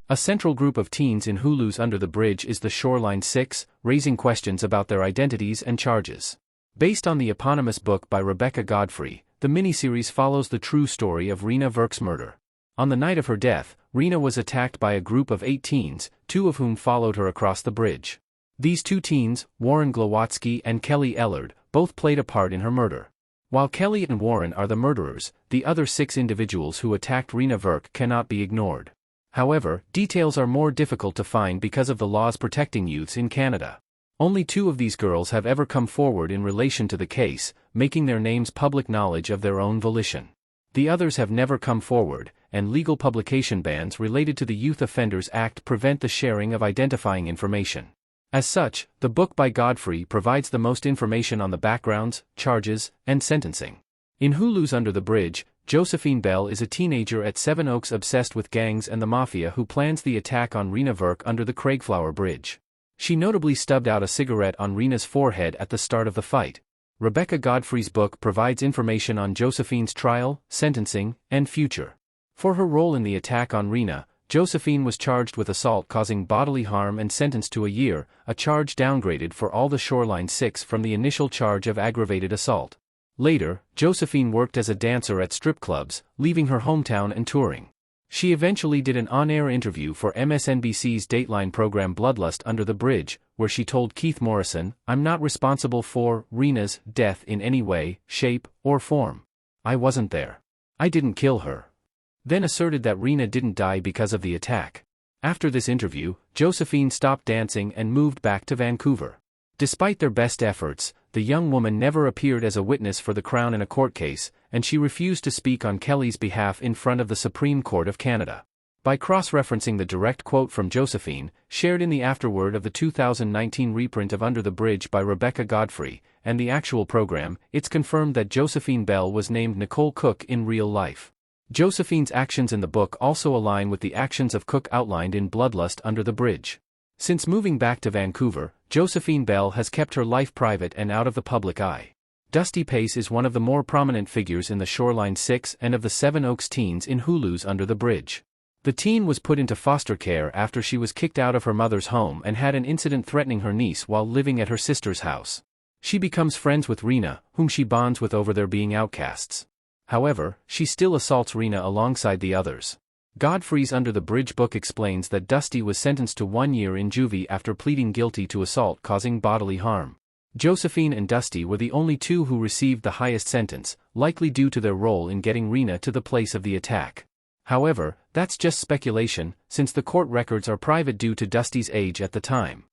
A central group of teens in Hulu's Under the Bridge is the Shoreline 6, raising questions about their identities and charges. Based on the eponymous book by Rebecca Godfrey, the miniseries follows the true story of Rena Verk's murder. On the night of her death, Rena was attacked by a group of 8 teens, 2 of whom followed her across the bridge. These 2 teens, Warren Glowatsky and Kelly Ellard, both played a part in her murder. While Kelly and Warren are the murderers, the other 6 individuals who attacked Rena Verk cannot be ignored. However, details are more difficult to find because of the laws protecting youths in Canada. Only 2 of these girls have ever come forward in relation to the case, making their names public knowledge of their own volition. The others have never come forward, and legal publication bans related to the Youth Offenders Act prevent the sharing of identifying information. As such, the book by Godfrey provides the most information on the backgrounds, charges, and sentencing. In Hulu's Under the Bridge, Josephine Bell is a teenager at Seven Oaks obsessed with gangs and the mafia who plans the attack on Rena Verk under the Craigflower Bridge. She notably stubbed out a cigarette on Rena's forehead at the start of the fight. Rebecca Godfrey's book provides information on Josephine's trial, sentencing, and future. For her role in the attack on Rena, Josephine was charged with assault causing bodily harm and sentenced to a year, a charge downgraded for all the Shoreline 6 from the initial charge of aggravated assault. Later, Josephine worked as a dancer at strip clubs, leaving her hometown and touring. She eventually did an on-air interview for MSNBC's Dateline program Bloodlust Under the Bridge, where she told Keith Morrison, "I'm not responsible for Rena's death in any way, shape, or form. I wasn't there. I didn't kill her." Then asserted that Rena didn't die because of the attack. After this interview, Josephine stopped dancing and moved back to Vancouver. Despite their best efforts, the young woman never appeared as a witness for the Crown in a court case, and she refused to speak on Kelly's behalf in front of the Supreme Court of Canada. By cross-referencing the direct quote from Josephine, shared in the afterword of the 2019 reprint of Under the Bridge by Rebecca Godfrey, and the actual program, it's confirmed that Josephine Bell was named Nicole Cook in real life. Josephine's actions in the book also align with the actions of Cook outlined in Bloodlust Under the Bridge. Since moving back to Vancouver, Josephine Bell has kept her life private and out of the public eye. Dusty Pace is one of the more prominent figures in the Shoreline 6 and of the Seven Oaks teens in Hulu's Under the Bridge. The teen was put into foster care after she was kicked out of her mother's home and had an incident threatening her niece while living at her sister's house. She becomes friends with Rena, whom she bonds with over their being outcasts. However, she still assaults Rena alongside the others. Godfrey's Under the Bridge book explains that Dusty was sentenced to 1 year in juvie after pleading guilty to assault causing bodily harm. Josephine and Dusty were the only 2 who received the highest sentence, likely due to their role in getting Rena to the place of the attack. However, that's just speculation, since the court records are private due to Dusty's age at the time.